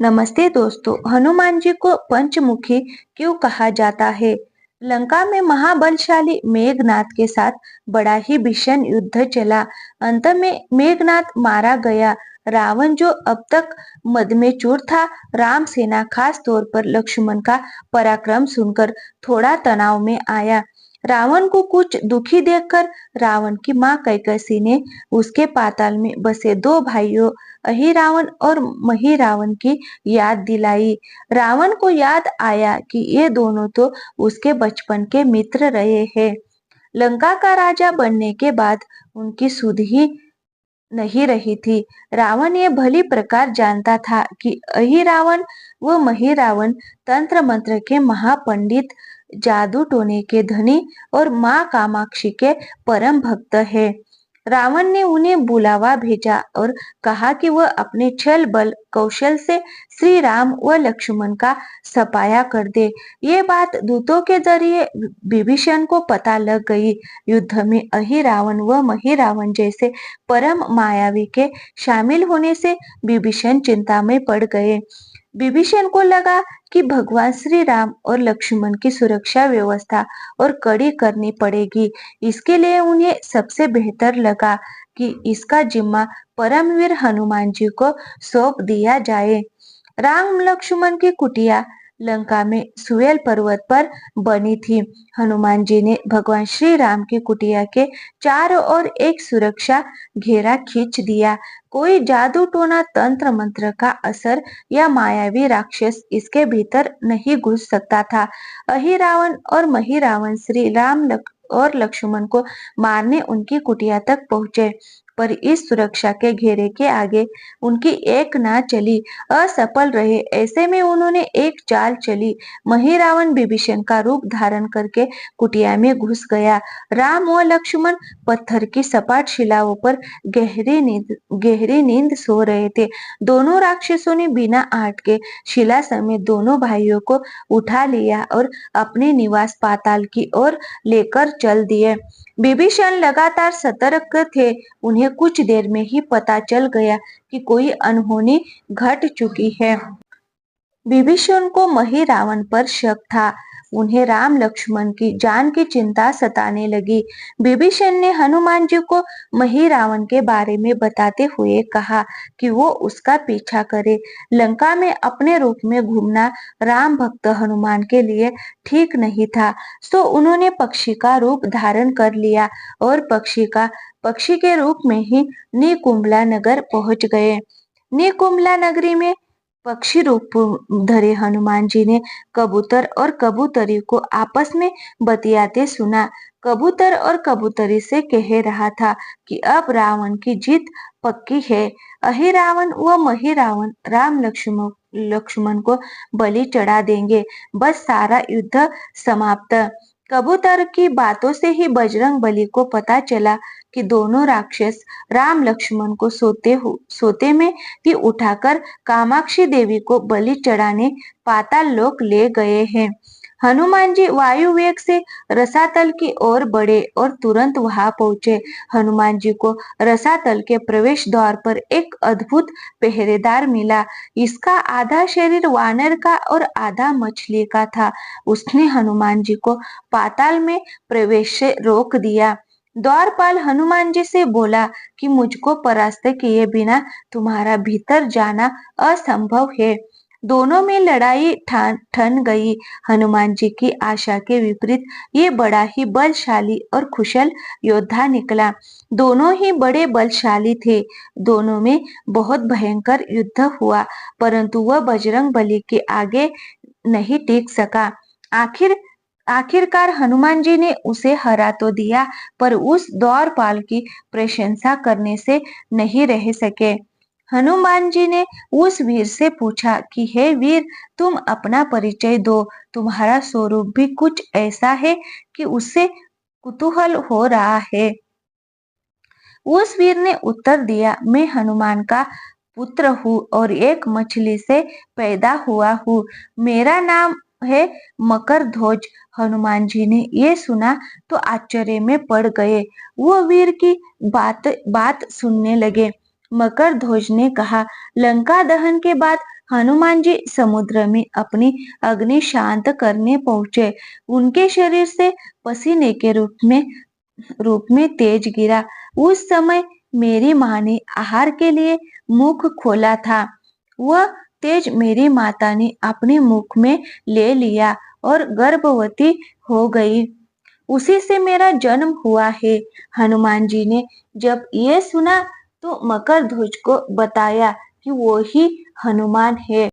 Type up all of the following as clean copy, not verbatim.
नमस्ते दोस्तों। हनुमान जी को पंचमुखी क्यों कहा जाता है? लंका में महाबलशाली मेघनाथ के साथ बड़ा ही भीषण युद्ध चला। अंत में मेघनाथ मारा गया। रावण जो अब तक मद में चूर था, राम सेना खास तौर पर लक्ष्मण का पराक्रम सुनकर थोड़ा तनाव में आया। रावण को कुछ दुखी देखकर रावण की मां कैकसी ने उसके पाताल में बसे दो भाइयों अहिरावण और महिरावण की याद दिलाई। रावण को याद आया कि ये दोनों तो उसके बचपन के मित्र रहे हैं। लंका का राजा बनने के बाद उनकी सुध ही नहीं रही थी। रावण ये भली प्रकार जानता था कि अहिरावण व महिरावण तंत्र मंत्र के महापंडित, जादू टोने के धनी और माँ कामाक्षी के परम भक्त है। रावण ने उन्हें बुलावा भेजा और कहा कि वह अपने छल बल कौशल से श्री राम व लक्ष्मण का सफाया कर दे। ये बात दूतों के जरिए विभीषण को पता लग गई। युद्ध में अहिरावण व महिरावण जैसे परम मायावी के शामिल होने से विभीषण चिंता में पड़ गए। विभीषण को लगा कि भगवान श्री राम और लक्ष्मण की सुरक्षा व्यवस्था और कड़ी करनी पड़ेगी। इसके लिए उन्हें सबसे बेहतर लगा कि इसका जिम्मा परमवीर हनुमान जी को सौंप दिया जाए। राम लक्ष्मण की कुटिया लंका में सुएल पर्वत पर बनी थी। हनुमान जी ने भगवान श्री राम की कुटिया के चारों ओर एक सुरक्षा घेरा खींच दिया। कोई जादू टोना तंत्र मंत्र का असर या मायावी राक्षस इसके भीतर नहीं घुस सकता था। अहिरावण और महिरावण श्री राम और लक्ष्मण को मारने उनकी कुटिया तक पहुंचे, पर इस सुरक्षा के घेरे के आगे उनकी एक ना चली, असफल रहे। ऐसे में उन्होंने एक चाल चली। महिरावण विभीषण का रूप धारण करके कुटिया में घुस गया। राम व लक्ष्मण पत्थर की सपाट शिलाओं पर गहरी नींद सो रहे थे। दोनों राक्षसों ने बिना आहट के शिला समेत दोनों भाइयों को उठा लिया और अपने निवास पाताल की ओर लेकर चल दिए। विभीषण लगातार सतर्क थे। उन्हें कुछ देर में ही पता चल गया कि कोई अनहोनी घट चुकी है। विभीषण को महिरावण पर शक था। उन्हें राम लक्ष्मण की जान की चिंता सताने लगी। विभीषण ने हनुमान जी को महिरावण के बारे में बताते हुए कहा कि वो उसका पीछा करे। लंका में अपने रूप में घूमना राम भक्त हनुमान के लिए ठीक नहीं था, सो उन्होंने पक्षी का रूप धारण कर लिया और पक्षी के रूप में ही निकुंभला नगर पहुंच गए। निकुंभला नगरी में पक्षी रूप धरे हनुमान जी ने कबूतर और कबूतरी को आपस में बतियाते सुना। कबूतर और कबूतरी से कह रहा था कि अब रावण की जीत पक्की है। अहिरावण व महिरावण राम लक्ष्मण को बलि चढ़ा देंगे, बस सारा युद्ध समाप्त। कबूतर की बातों से ही बजरंग बली को पता चला कि दोनों राक्षस राम लक्ष्मण को सोते में ही उठाकर कामाक्षी देवी को बलि चढ़ाने पाताल लोक ले गए हैं। हनुमान जी वायु वेग से रसातल की ओर बढ़े और तुरंत वहां पहुंचे। हनुमान जी को रसातल के प्रवेश द्वार पर एक अद्भुत पहरेदार मिला। इसका आधा शरीर वानर का और आधा मछली का था। उसने हनुमान जी को पाताल में प्रवेश से रोक दिया। द्वारपाल हनुमान जी से बोला कि मुझको परास्त किए बिना तुम्हारा भीतर जाना असंभव है। दोनों में लड़ाई ठन गई। हनुमान जी की आशा के विपरीत ये बड़ा ही बलशाली और कुशल योद्धा निकला। दोनों ही बड़े बलशाली थे। दोनों में बहुत भयंकर युद्ध हुआ, परंतु वह बजरंग बली के आगे नहीं टिक सका। आखिरकार हनुमान जी ने उसे हरा तो दिया, पर उस द्वारपाल की प्रशंसा करने से नहीं रह सके। हनुमान जी ने उस वीर से पूछा कि हे वीर, तुम अपना परिचय दो। तुम्हारा स्वरूप भी कुछ ऐसा है कि उससे कुतूहल हो रहा है। उस वीर ने उत्तर दिया, मैं हनुमान का पुत्र हूँ और एक मछली से पैदा हुआ हूँ। मेरा नाम है मकर ध्वज। हनुमान जी ने ये सुना तो आश्चर्य में पड़ गए। वो वीर की बात बात सुनने लगे। मकर ध्वज ने कहा, लंका दहन के बाद हनुमान जी समुद्र में अपनी अग्नि शांत करने पहुंचे। उनके शरीर से पसीने के रूप में तेज गिरा। उस समय मेरी माँ ने आहार के लिए मुख खोला था। वह तेज मेरी माता ने अपने मुख में ले लिया और गर्भवती हो गई। उसी से मेरा जन्म हुआ है। हनुमान जी ने जब ये सुना तो मकर ध्वज को बताया कि वो ही हनुमान है।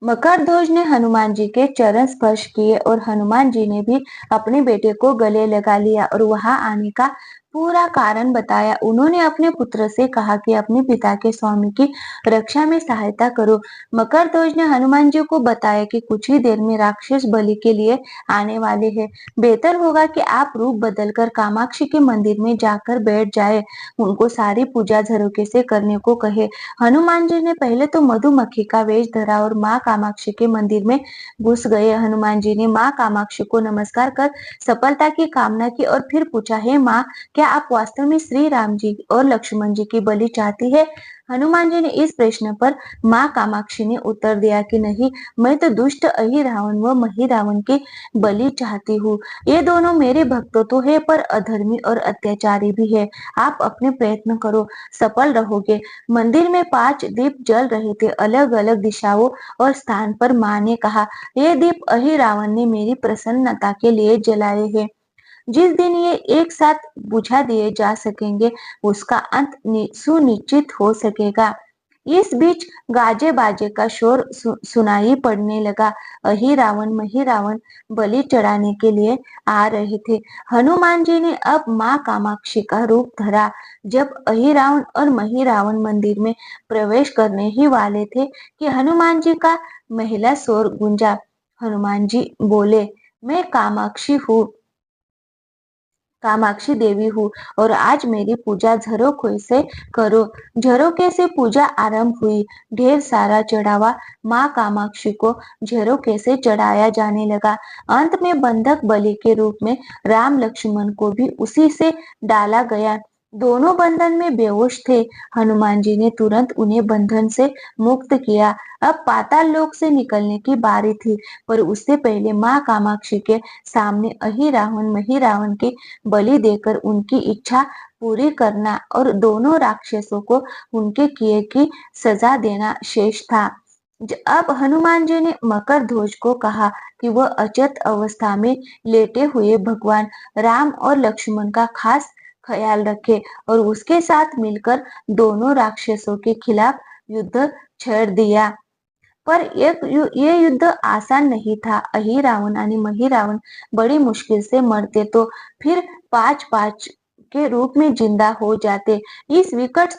मकरध्वज ने हनुमान जी के चरण स्पर्श किए और हनुमान जी ने भी अपने बेटे को गले लगा लिया और वहां आने का पूरा कारण बताया। उन्होंने अपने पुत्र से कहा कि अपने पिता के स्वामी की रक्षा में सहायता करो। मकरध्वज ने हनुमान जी को बताया कि कुछ ही देर में राक्षस बलि के लिए आने वाले हैं। बेहतर होगा कि आप रूप बदलकर कामाक्षी के मंदिर में जाकर बैठ जाए। उनको सारी पूजा झरोके से करने को कहे। हनुमान जी ने पहले तो मधुमक्खी का वेश धरा और माँ कामाक्षी के मंदिर में घुस गए। हनुमान जी ने माँ कामाक्षी को नमस्कार कर सफलता की कामना की और फिर पूछा, हे माँ, क्या आप वास्तव में श्री राम जी और लक्ष्मण जी की बलि चाहती है? हनुमान जी ने इस प्रश्न पर माँ कामाक्षी ने उत्तर दिया कि नहीं, मैं तो दुष्ट अहि रावण व मही रावण की बलि चाहती हूँ। ये दोनों मेरे भक्त तो है पर अधर्मी और अत्याचारी भी है। आप अपने प्रयत्न करो, सफल रहोगे। मंदिर में 5 दीप जल रहे थे, अलग अलग दिशाओं और स्थान पर। माँ ने कहा, ये दीप अहि रावण ने मेरी प्रसन्नता के लिए जलाए हैं। जिस दिन ये एक साथ बुझा दिए जा सकेंगे उसका अंत सुनिश्चित हो सकेगा। इस बीच गाजे बाजे का शोर सुनाई पड़ने लगा। अहि रावण मही रावण बलि चढ़ाने के लिए आ रहे थे। हनुमान जी ने अब माँ कामाक्षी का रूप धरा। जब अहि रावण और मही रावण मंदिर में प्रवेश करने ही वाले थे कि हनुमान जी का महिला शोर गूंजा। हनुमान जी बोले, मैं कामाक्षी देवी हूँ और आज मेरी पूजा झरोखे से करो। झरोखे से पूजा आरंभ हुई। ढेर सारा चढ़ावा माँ कामाक्षी को झरोखे से चढ़ाया जाने लगा। अंत में बंधक बलि के रूप में राम लक्ष्मण को भी उसी से डाला गया। दोनों बंधन में बेहोश थे। हनुमान जी ने तुरंत उन्हें बंधन से मुक्त किया। अब पाताल लोक से निकलने की बारी थी, पर उससे पहले माँ कामाक्षी के सामने अहि रावण मही रावण की बलि देकर उनकी इच्छा पूरी करना और दोनों राक्षसों को उनके किए की सजा देना शेष था। अब हनुमान जी ने मकर ध्वज को कहा कि वह अचेत अवस्था में लेटे हुए भगवान राम और लक्ष्मण का खास ख्याल रखे और उसके साथ मिलकर दोनों राक्षसों के खिलाफ युद्ध छेड़ दिया। पर ये युद्ध आसान नहीं था। अहि रावण आणि मही रावण बड़ी मुश्किल से मरते तो फिर 5-5 के रूप में जिंदा हो जाते। इस विकट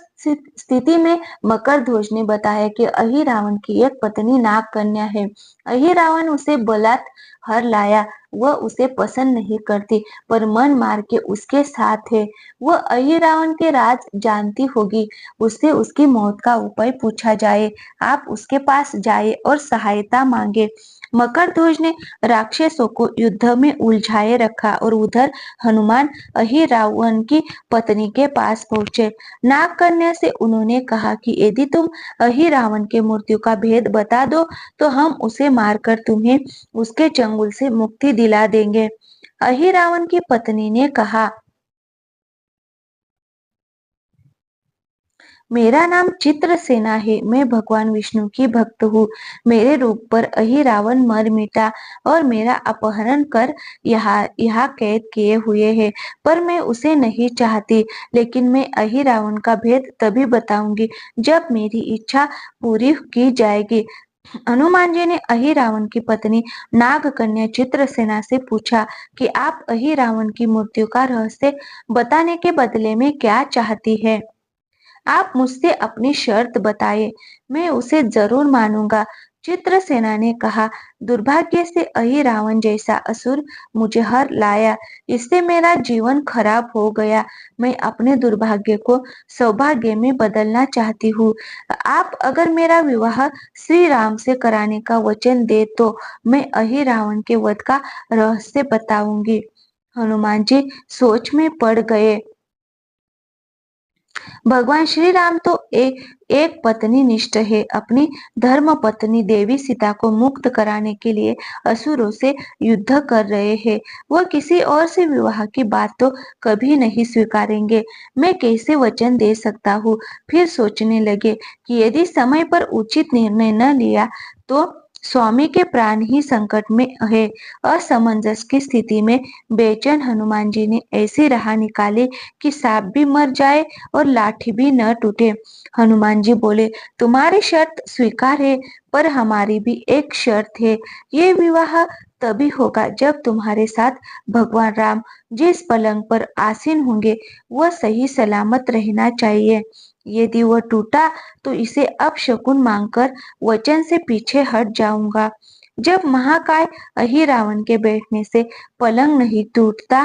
स्थिति में मकर ध्वज ने बताया कि अहि रावण की एक पत्नी नाग कन्या है। अहि रावण उसे बलात् हर लाया। वह उसे पसंद नहीं करती पर मन मार के उसके साथ है। वह अहि रावण के राज जानती होगी। उससे उसकी मौत का उपाय पूछा जाए। आप उसके पास जाए और सहायता मांगे। मकरध्वज ने राक्षसों को युद्ध में उलझाए रखा और उधर हनुमान अहि रावण की पत्नी के पास पहुंचे। नाग कन्या से उन्होंने कहा कि यदि तुम अहि रावण के मृत्यु का भेद बता दो तो हम उसे मारकर तुम्हें उसके चंगुल से मुक्ति दिला देंगे। अहि रावण की पत्नी ने कहा, मेरा नाम चित्रसेना है। मैं भगवान विष्णु की भक्त हूँ। मेरे रूप पर अहि रावण मर मिटा और मेरा अपहरण कर यहाँ कैद किए हुए है, पर मैं उसे नहीं चाहती। लेकिन मैं अहि रावण का भेद तभी बताऊंगी जब मेरी इच्छा पूरी की जाएगी। हनुमान जी ने अहि रावण की पत्नी नाग कन्या चित्रसेना से पूछा कि आप अहि रावण की मृत्यु का रहस्य बताने के बदले में क्या चाहती है? आप मुझसे अपनी शर्त बताइए, मैं उसे जरूर मानूंगा। चित्रसेना ने कहा, दुर्भाग्य से अहि रावण जैसा असुर मुझे हर लाया। इससे मेरा जीवन खराब हो गया। मैं अपने दुर्भाग्य को सौभाग्य में बदलना चाहती हूँ। आप अगर मेरा विवाह श्री राम से कराने का वचन दे तो मैं अहि रावण के वध का रहस्य बताऊंगी। हनुमान जी सोच में पड़ गए। भगवान श्री राम तो एक पत्नी निष्ठ है, अपनी धर्म पत्नी देवी सीता को मुक्त कराने के लिए असुरों से युद्ध कर रहे हैं। वह किसी और से विवाह की बात तो कभी नहीं स्वीकारेंगे। मैं कैसे वचन दे सकता हूँ? फिर सोचने लगे कि यदि समय पर उचित निर्णय न लिया तो स्वामी के प्राण ही संकट में है। असमंजस की स्थिति में बेचैन हनुमान जी ने ऐसी राह निकाली कि सांप भी मर जाए और लाठी भी न टूटे। हनुमान जी बोले, तुम्हारी शर्त स्वीकार है, पर हमारी भी एक शर्त है। ये विवाह तभी होगा जब तुम्हारे साथ भगवान राम जिस पलंग पर आसीन होंगे वह सही सलामत रहना चाहिए। यदि वह टूटा तो इसे अपशकुन मानकर वचन से पीछे हट जाऊंगा। जब महाकाय अहिरावण के बैठने से पलंग नहीं टूटता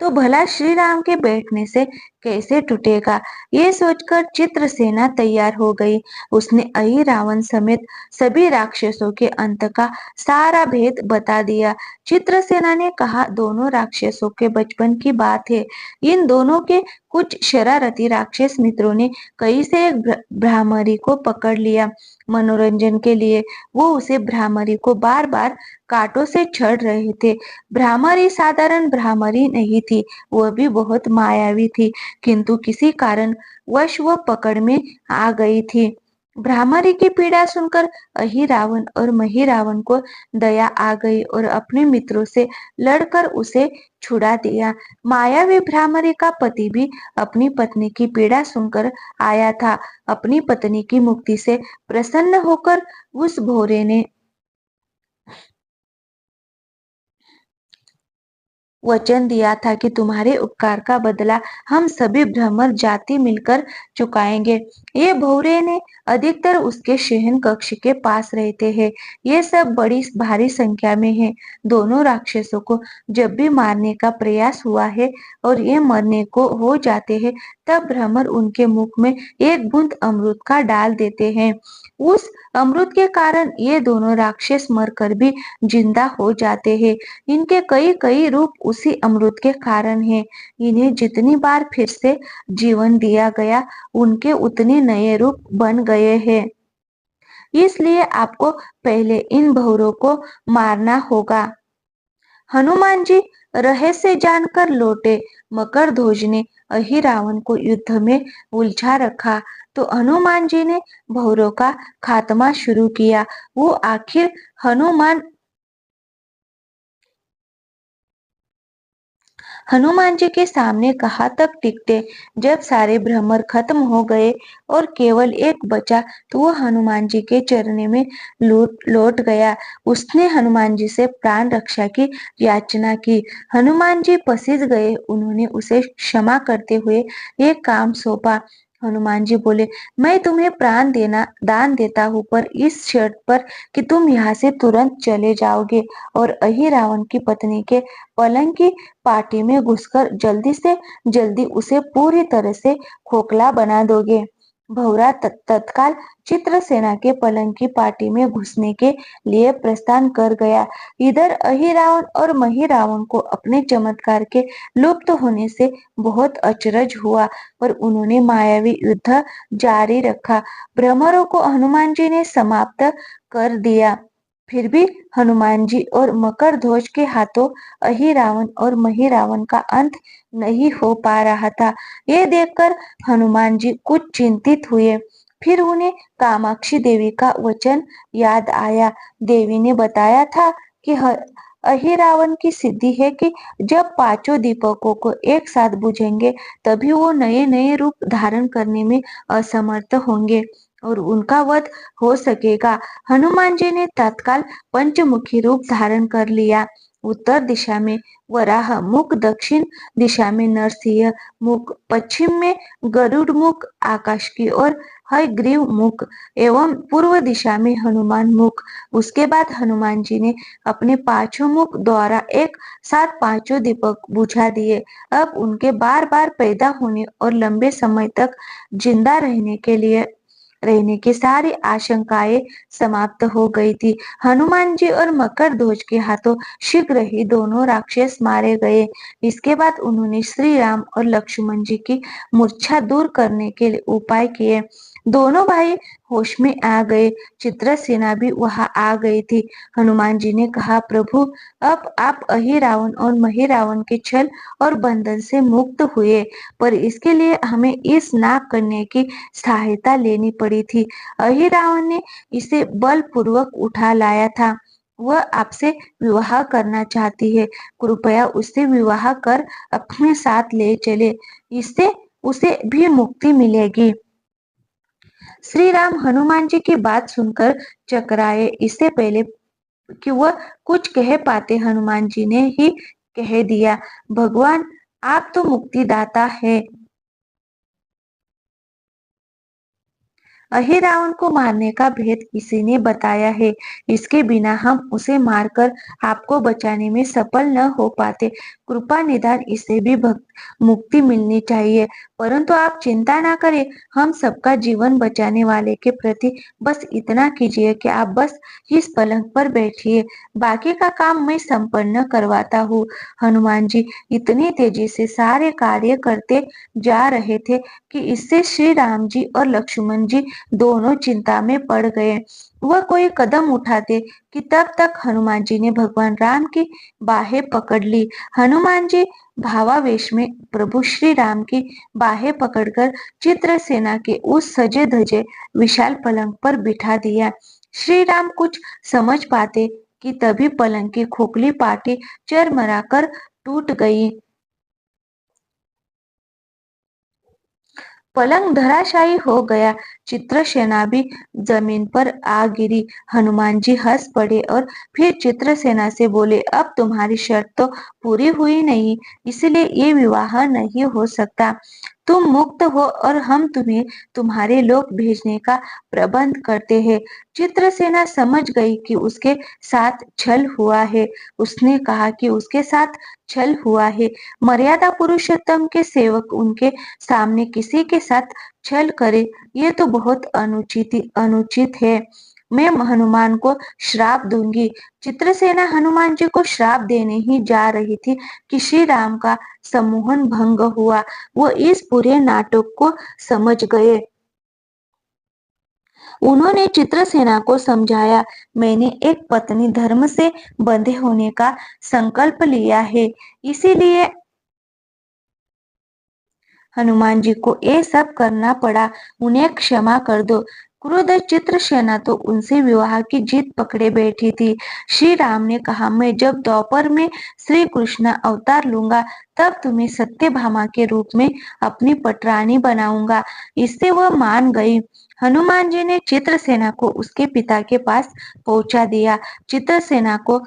तो भला श्री राम के बैठने से कैसे टूटेगा? ये सोचकर चित्रसेना तैयार हो गई। उसने अहिरावण समेत सभी राक्षसों के अंत का सारा भेद बता दिया। चित्रसेना ने कहा, दोनों राक्षसों के बचपन की बात है। इन दोनों के कुछ शरारती राक्षस मित्रों ने कहीं से एक भ्रामरी को पकड़ लिया। मनोरंजन के लिए वो उसे भ्रामरी को बार बार कांटों से छड़ रहे थे। भ्रामरी साधारण भ्रामरी नहीं थी, वह भी बहुत मायावी थी, किंतु किसी कारण वश वह पकड़ में आ गई थी। भ्रामरी की पीड़ा सुनकर अहिरावण और महिरावण को दया आ गई और अपने मित्रों से लड़कर उसे छुड़ा दिया। मायावी भ्रामरी का पति भी अपनी पत्नी की पीड़ा सुनकर आया था। अपनी पत्नी की मुक्ति से प्रसन्न होकर उस भोरे ने वचन दिया था कि तुम्हारे उपकार का बदला हम सभी ब्राह्मण जाति मिलकर चुकाएंगे। ये भौरे ने अधिकतर उसके शयन कक्ष के पास रहते हैं। ये सब बड़ी भारी संख्या में है। दोनों राक्षसों को जब भी मारने का प्रयास हुआ है और ये मरने को हो जाते हैं, तब भ्रमर उनके मुख में एक बूंद अमृत का डाल देते हैं। उस अमृत के कारण ये दोनों राक्षस मरकर भी जिंदा हो जाते हैं। इनके कई कई रूप उसी अमृत के कारण है। इन्हें जितनी बार फिर से जीवन दिया गया, उनके उतने नए रूप बन गए हैं। इसलिए आपको पहले इन भौरों को मारना होगा। हनुमान जी रहस्य जानकर लौटे। मकरध्वज ने अहिरावण को युद्ध में उलझा रखा तो हनुमान जी ने भौरों का खात्मा शुरू किया। वो आखिर हनुमान जी के सामने कहाँ तक टिकते? जब सारे भ्रमर खत्म हो गए और केवल एक बचा तो वह हनुमान जी के चरणों में लौट गया। उसने हनुमान जी से प्राण रक्षा की याचना की। हनुमान जी पसीज गए। उन्होंने उसे क्षमा करते हुए एक काम सौंपा। हनुमान जी बोले, मैं तुम्हें प्राण दान देता हूँ, पर इस शर्त पर कि तुम यहाँ से तुरंत चले जाओगे और अहिरावण की पत्नी के पलंग की पार्टी में घुसकर जल्दी से जल्दी उसे पूरी तरह से खोखला बना दोगे। भौरा तत्काल चित्रसेना के पलंग की पार्टी में घुसने के लिए प्रस्थान कर गया। इधर अहिरावण और महिरावण को अपने चमत्कार के लुप्त होने से बहुत अचरज हुआ, पर उन्होंने मायावी युद्ध जारी रखा। भ्रमरों को हनुमान जी ने समाप्त कर दिया। फिर भी हनुमान जी और मकरध्वज के हाथों अहिरावण और महिरावण का अंत नहीं हो पा रहा था। ये देखकर हनुमान जी कुछ चिंतित हुए। फिर उन्हें कामाक्षी देवी का वचन याद आया। देवी ने बताया था कि अहिरावण की सिद्धि है कि जब पांचों दीपकों को एक साथ बुझेंगे तभी वो नए नए रूप धारण करने में असमर्थ होंगे और उनका वध हो सकेगा। हनुमान जी ने तत्काल पंचमुखी रूप धारण कर लिया। उत्तर दिशा में वराह मुख, दक्षिण दिशा में नरसिंह मुख, पश्चिम में गरुड़ मुख, आकाश की ओर हयग्रीव मुख एवं पूर्व दिशा में हनुमान मुख। उसके बाद हनुमान जी ने अपने पांचों मुख द्वारा एक साथ पांचों दीपक बुझा दिए। अब उनके बार बार पैदा होने और लंबे समय तक जिंदा रहने के लिए रहने की सारी आशंकाएं समाप्त हो गई थी। हनुमान जी और मकर ध्वज के हाथों शीघ्र ही दोनों राक्षस मारे गए। इसके बाद उन्होंने श्री राम और लक्ष्मण जी की मूर्छा दूर करने के लिए उपाय किए। दोनों भाई होश में आ गए। चित्रसेना भी वहां आ गई थी। हनुमान जी ने कहा, प्रभु, अब आप अहिरावण और महिरावण के छल और बंधन से मुक्त हुए, पर इसके लिए हमें इस नाग कन्या की सहायता लेनी पड़ी थी। अहिरावण ने इसे बलपूर्वक उठा लाया था। वह आपसे विवाह करना चाहती है। कृपया उससे विवाह कर अपने साथ ले चले। इससे उसे भी मुक्ति मिलेगी। श्री राम हनुमान जी की बात सुनकर चकराए। इससे पहले कि वह कुछ कह पाते, हनुमान जी ने ही कह दिया, भगवान, आप तो मुक्तिदाता है। अहिरावण को मारने का भेद किसी ने बताया है। इसके बिना हम उसे मारकर आपको बचाने में सफल न हो पाते। कृपा निदान इसे भी मुक्ति मिलनी चाहिए। परंतु आप चिंता ना करें। हम सबका जीवन बचाने वाले के प्रति बस इतना कीजिए कि आप बस इस पलंग पर बैठिए। बाकी का काम मैं संपन्न करवाता हूँ। हनुमान जी इतनी तेजी से सारे कार्य करते जा रहे थे कि इससे श्री राम जी और लक्ष्मण जी दोनों चिंता में पड़ गए। वह कोई कदम उठाते कि तब तक हनुमान जी ने भगवान राम की बाहें पकड़ ली। हनुमान जी भावावेश में प्रभु श्री राम की बाहें पकड़कर चित्रसेना के उस सजे धजे विशाल पलंग पर बिठा दिया। श्री राम कुछ समझ पाते कि तभी पलंग की खोखली पाटी चरमराकर टूट गई। पलंग धराशायी हो गया। चित्रसेना भी जमीन पर आ गिरी। हनुमान जी हंस पड़े और फिर चित्रसेना से बोले, अब तुम्हारी शर्त तो पूरी हुई नहीं, इसलिए ये विवाह नहीं हो सकता। तुम मुक्त हो और हम तुम्हें तुम्हारे लोक भेजने का प्रबंध करते हैं। चित्रसेना समझ गई कि उसके साथ छल हुआ है। उसने कहा कि उसके साथ छल हुआ है। मर्यादा पुरुषोत्तम के सेवक उनके सामने किसी के साथ छल करे, ये तो बहुत अनुचित है। मैं हनुमान को श्राप दूंगी। चित्रसेना हनुमान जी को श्राप देने ही जा रही थी कि श्री राम का सम्मोहन भंग हुआ। वो इस पूरे नाटक को समझ गए। उन्होंने चित्रसेना को समझाया, मैंने एक पत्नी धर्म से बंधे होने का संकल्प लिया है, इसीलिए हनुमान जी को ये सब करना पड़ा। उन्हें क्षमा कर दो। क्रुद्ध चित्रसेना तो उनसे विवाह की जिद पकड़े बैठी थी। श्री राम ने कहा, मैं जब दोपहर में श्री कृष्ण अवतार लूंगा, तब तुम्हें सत्यभामा के रूप में अपनी पटरानी बनाऊंगा। इससे वह मान गई। हनुमान जी ने चित्रसेना को उसके पिता के पास पहुंचा दिया। चित्रसेना को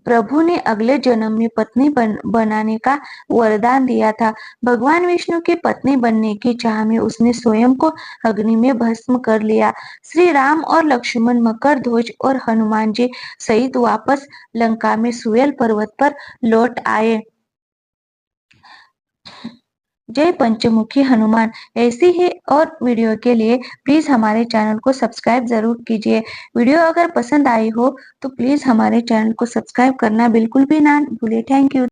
प्रभु ने अगले जन्म में पत्नी बनाने का वरदान दिया था। भगवान विष्णु की पत्नी बनने की चाह में उसने स्वयं को अग्नि में भस्म कर लिया। श्री राम और लक्ष्मण मकर ध्वज और हनुमान जी सहित वापस लंका में सुयल पर्वत पर लौट आए। जय पंचमुखी हनुमान। ऐसी ही और वीडियो के लिए प्लीज हमारे चैनल को सब्सक्राइब जरूर कीजिए। वीडियो अगर पसंद आई हो तो प्लीज हमारे चैनल को सब्सक्राइब करना बिल्कुल भी ना भूलिए। Thank you.